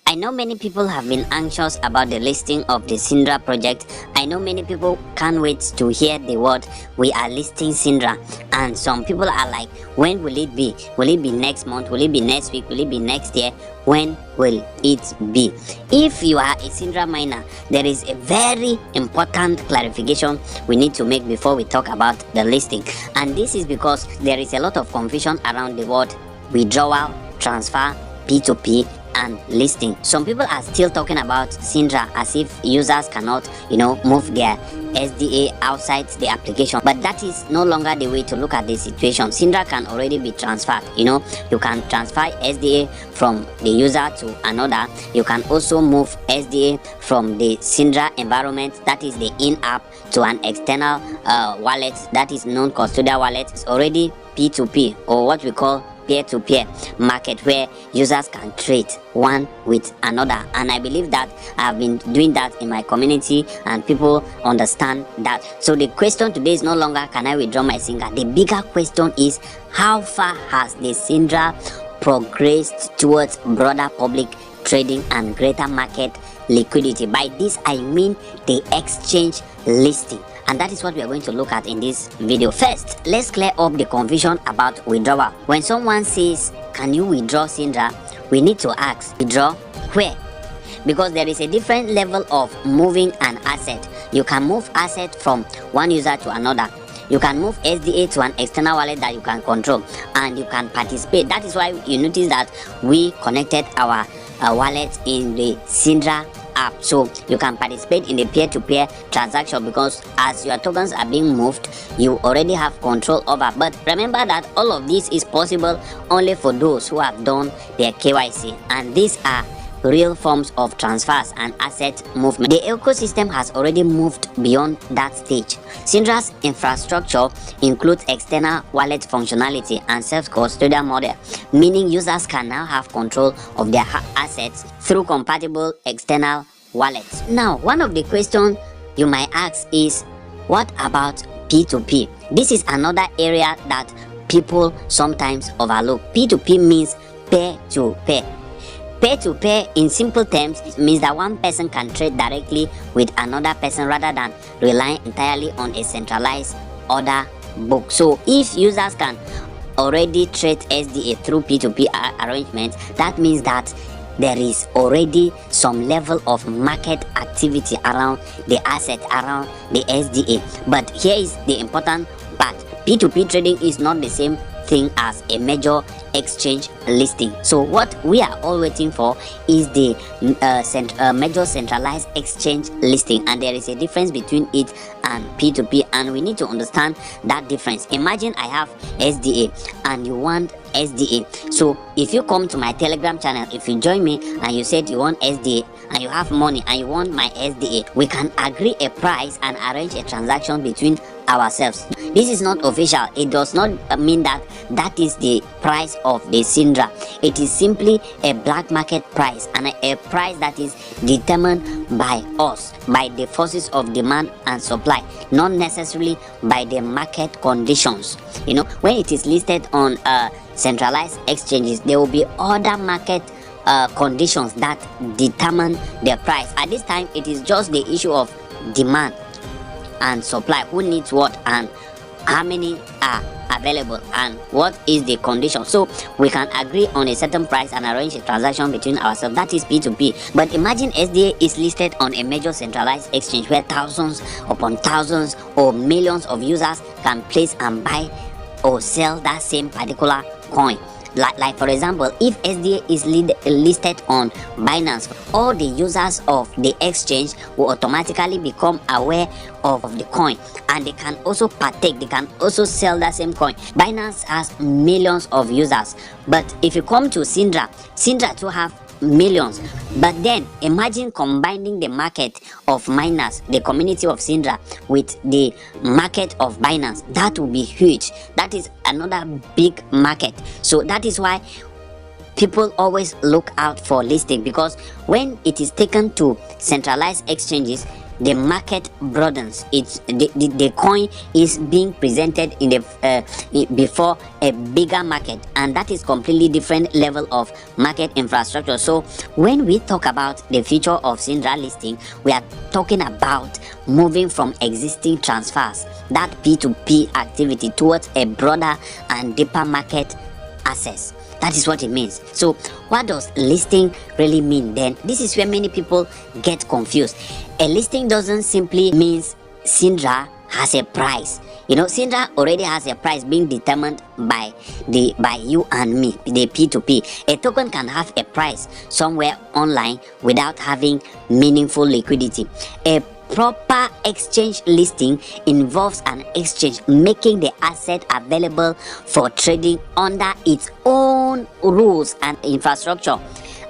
I know many people have been anxious about the listing of the Sidra project. I know many people can't wait to hear the word we are listing Sidra, and some people are like, when will it be? Will it be next month? Will it be next week? Will it be next year? When will it be? If you are a Sidra miner, there is a very important clarification we need to make before we talk about the listing, and this is because there is a lot of confusion around the word withdrawal, transfer, P2P, and listing. Some people are still talking about Sidra as if users cannot, move their SDA outside the application, but that is no longer the way to look at the situation. Sidra can already be transferred. You can transfer SDA from the user to another. You can also move SDA from the Sidra environment, that is the in-app, to an external wallet, that is non-custodial wallet. It's already P2P, or what we call peer-to-peer market, where users can trade one with another, and I believe that I've been doing that in my community and people understand that. So the question today is no longer can I withdraw my Sidra. The bigger question is, how far has the Sidra progressed towards broader public trading and greater market liquidity? By this I mean the exchange listing, and that is what we are going to look at in this video. First, let's clear up the confusion about withdrawal. When someone says, can you withdraw Sidra, we need to ask, withdraw where? Because there is a different level of moving an asset. You can move asset from one user to another. You can move SDA to an external wallet that you can control, and you can participate. That is why you notice that we connected our wallet in the Sidra app, so you can participate in the peer-to-peer transaction, because as your tokens are being moved, you already have control over. But remember that all of this is possible only for those who have done their KYC, and these are real forms of transfers and asset movement. The ecosystem has already moved beyond that stage. Sidra's infrastructure includes external wallet functionality and self-custodial model, meaning users can now have control of their assets through compatible external wallets. Now, one of the questions you might ask is, what about P2P? This is another area that people sometimes overlook. P2P means pay-to-pay. Pay-to-pay, in simple terms, means that one person can trade directly with another person rather than relying entirely on a centralized order book. So if users can already trade SDA through P2P arrangements, that means that there is already some level of market activity around the asset, around the SDA. But here is the important part. P2P trading is not the same thing as a major exchange listing. So what we are all waiting for is the major centralized exchange listing, and there is a difference between it and P2P, and we need to understand that difference. Imagine I have SDA and you want SDA. So if you come to my Telegram channel, if you join me and you said you want SDA and you have money and you want my SDA, we can agree a price and arrange a transaction between ourselves. This is not official. It does not mean that that is the price of the Sidra. It is simply a black market price, and a price that is determined by us, by the forces of demand and supply, not necessarily by the market conditions. When it is listed on centralized exchanges, there will be other market conditions that determine the price. At this time, it is just the issue of demand and supply, who needs what and how many are available and what is the condition. So we can agree on a certain price and arrange a transaction between ourselves. That is P2P. But imagine SDA is listed on a major centralized exchange where thousands upon thousands or millions of users can place and buy or sell that same particular coin. Like for example, if SDA is listed on Binance, all the users of the exchange will automatically become aware of the coin, and they can also partake, they can also sell that same coin. Binance has millions of users, but if you come to Sidra too have millions. But then imagine combining the market of miners, the community of Sidra, with the market of Binance. That will be huge. That is another big market. So that is why people always look out for listing, because when it is taken to centralized exchanges, the market broadens. It's the coin is being presented in the before a bigger market, and that is completely different level of market infrastructure. So when we talk about the future of Sidra listing, we are talking about moving from existing transfers, that P2P activity, towards a broader and deeper market access. That is what it means. So what does listing really mean then? This is where many people get confused. A listing doesn't simply means Sidra has a price. You know, Sidra already has a price being determined by you and me, the P2P. A token can have a price somewhere online without having meaningful liquidity. A proper exchange listing involves an exchange making the asset available for trading under its own rules and infrastructure.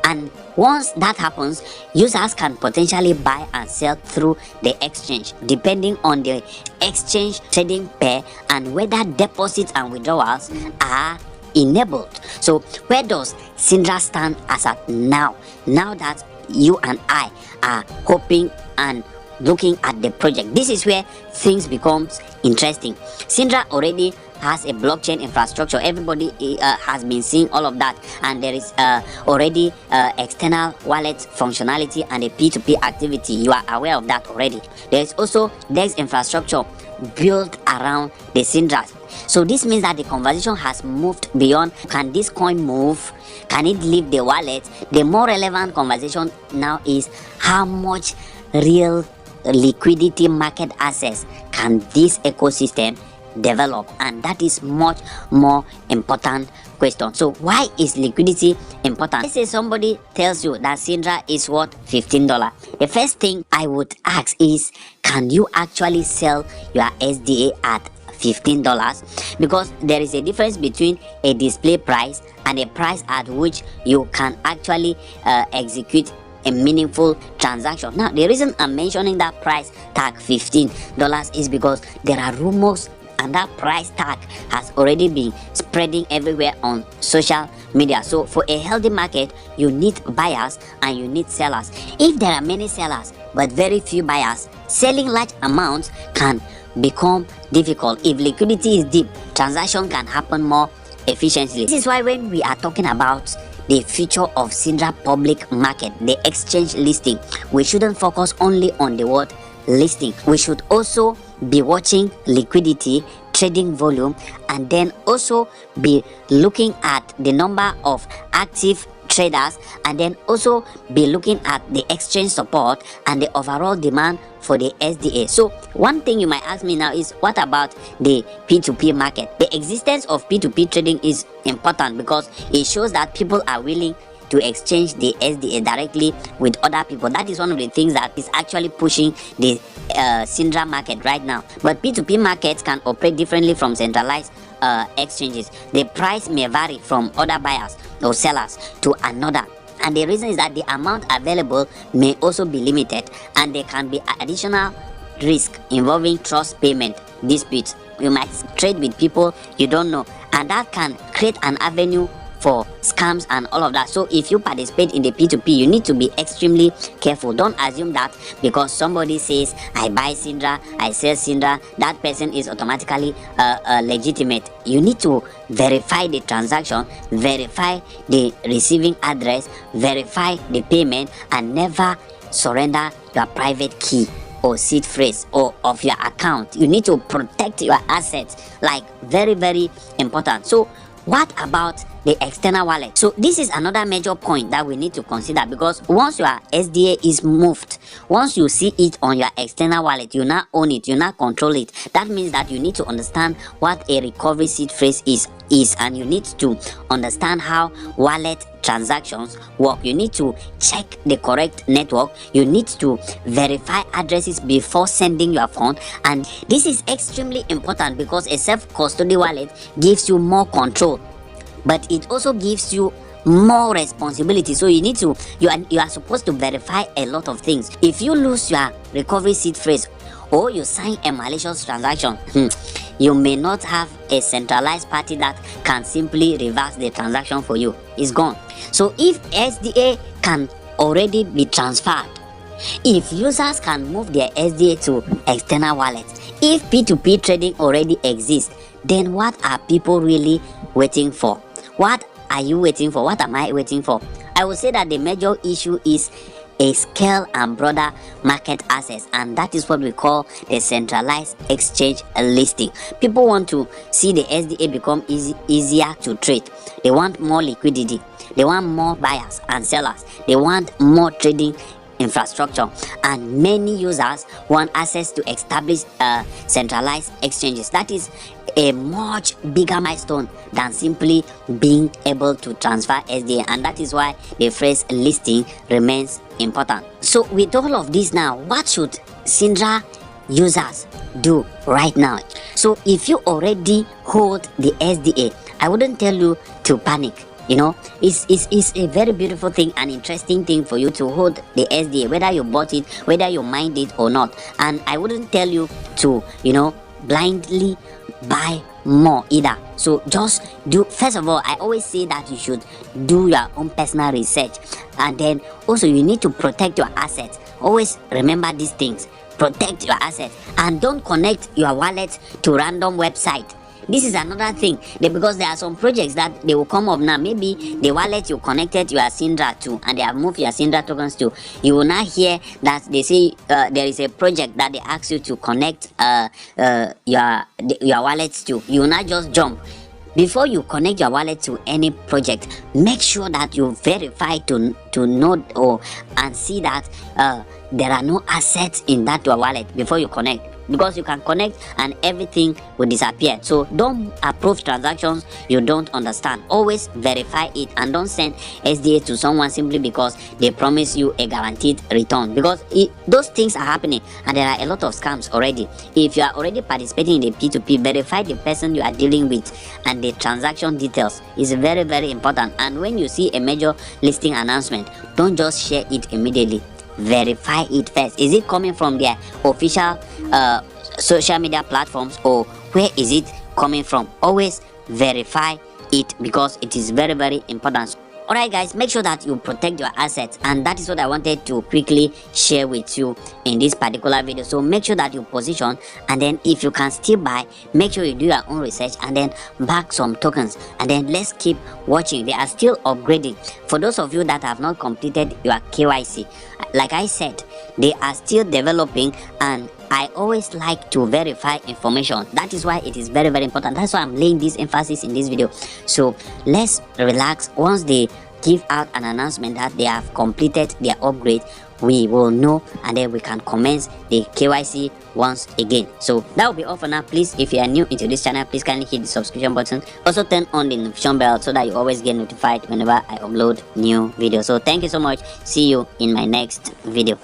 And once that happens, users can potentially buy and sell through the exchange depending on the exchange trading pair and whether deposits and withdrawals are enabled. So where does Sidra stand as at now that you and I are hoping and looking at the project? This is where things becomes interesting. Sidra already has a blockchain infrastructure. Everybody has been seeing all of that, and there is already external wallet functionality and a P2P activity. You are aware of that already. There is also DEX infrastructure built around the Sidra. So this means that the conversation has moved beyond can this coin move, can it leave the wallet. The more relevant conversation now is how much real liquidity market access can this ecosystem develop, and that is much more important question. So why is liquidity important? Let's say somebody tells you that Sidra is worth $15. The first thing I would ask is, can you actually sell your SDA at $15? Because there is a difference between a display price and a price at which you can actually execute a meaningful transaction. Now, the reason I'm mentioning that price tag $15 is because there are rumors, and that price tag has already been spreading everywhere on social media. So for a healthy market, you need buyers and you need sellers. If there are many sellers but very few buyers, selling large amounts can become difficult. If liquidity is deep, transaction can happen more efficiently. This is why when we are talking about the future of Sidra public market, the exchange listing, we shouldn't focus only on the word listing. We should also be watching liquidity, trading volume, and then also be looking at the number of active traders, and then also be looking at the exchange support and the overall demand for the SDA. So one thing you might ask me now is, what about the P2P market? The existence of P2P trading is important because it shows that people are willing to exchange the SDA directly with other people. That is one of the things that is actually pushing the Sidra market right now. But P2P markets can operate differently from centralized exchanges. The price may vary from other buyers or sellers to another, and the reason is that the amount available may also be limited, and there can be additional risk involving trust payment disputes. You might trade with people you don't know, and that can create an avenue for scams and all of that. So if you participate in the P2P, you need to be extremely careful. Don't assume that because somebody says I buy Sidra, I sell Sidra, that person is automatically legitimate. You need to verify the transaction, verify the receiving address, verify the payment, and never surrender your private key or seed phrase or of your account. You need to protect your assets, like very important. So what about the external wallet? So this is another major point that we need to consider, because once your SDA is moved, once you see it on your external wallet, you now own it, you now control it. That means that you need to understand what a recovery seed phrase is, and you need to understand how wallet transactions work. You need to check the correct network. You need to verify addresses before sending your fund, and this is extremely important because a self-custody wallet gives you more control, but it also gives you more responsibility. So you need to you are supposed to verify a lot of things. If you lose your recovery seed phrase or you sign a malicious transaction, you may not have a centralized party that can simply reverse the transaction for you. It's gone. So if SDA can already be transferred, If users can move their SDA to external wallets, if P2P trading already exists, then what are people really waiting for? What are you waiting for? What am I waiting for? I would say that the major issue is a scale and broader market access, and that is what we call the centralized exchange listing. People want to see the SDA become easier to trade. They want more liquidity. They want more buyers and sellers. They want more trading infrastructure, and many users want access to established centralized exchanges. That is a much bigger milestone than simply being able to transfer SDA, and that is why the phrase listing remains important. So with all of this now, what should Sidra users do right now? So if you already hold the SDA, I wouldn't tell you to panic. You know, it's a very beautiful thing, an interesting thing for you to hold the SDA, whether you bought it, whether you mined it or not. And I wouldn't tell you to, blindly buy more either. So just do, first of all, I always say that you should do your own personal research, and then also you need to protect your assets. Always remember these things. Protect your assets, and don't connect your wallet to random website. This is another thing, because there are some projects that they will come up now. Maybe the wallet you connected your Sidra to, and they have moved your Sidra tokens to, you will not hear that they say there is a project that they ask you to connect your wallets to. You will not just jump. Before you connect your wallet to any project, make sure that you verify to know and see that there are no assets in that your wallet before you connect, because you can connect and everything will disappear. So don't approve transactions you don't understand. Always verify it, and don't send SDA to someone simply because they promise you a guaranteed return, because those things are happening, and there are a lot of scams already. If you are already participating in the P2P, verify the person you are dealing with and the transaction details is very, very important. And when you see a major listing announcement, don't just share it immediately. Verify it first. Is it coming from their official social media platforms, or where is it coming from? Always verify it, because it is very, very important. Alright guys, make sure that you protect your assets, and that is what I wanted to quickly share with you in this particular video. So make sure that you position, and then if you can still buy, make sure you do your own research and then back some tokens, and then let's keep watching. They are still upgrading. For those of you that have not completed your KYC, like I said, they are still developing, and I always like to verify information. That is why it is very, very important. That's why I'm laying this emphasis in this video. So let's relax. Once they give out an announcement that they have completed their upgrade, we will know, and then we can commence the KYC once again. So that will be all for now. Please, if you are new into this channel, please kindly hit the subscription button. Also turn on the notification bell so that you always get notified whenever I upload new videos. So thank you so much. See you in my next video.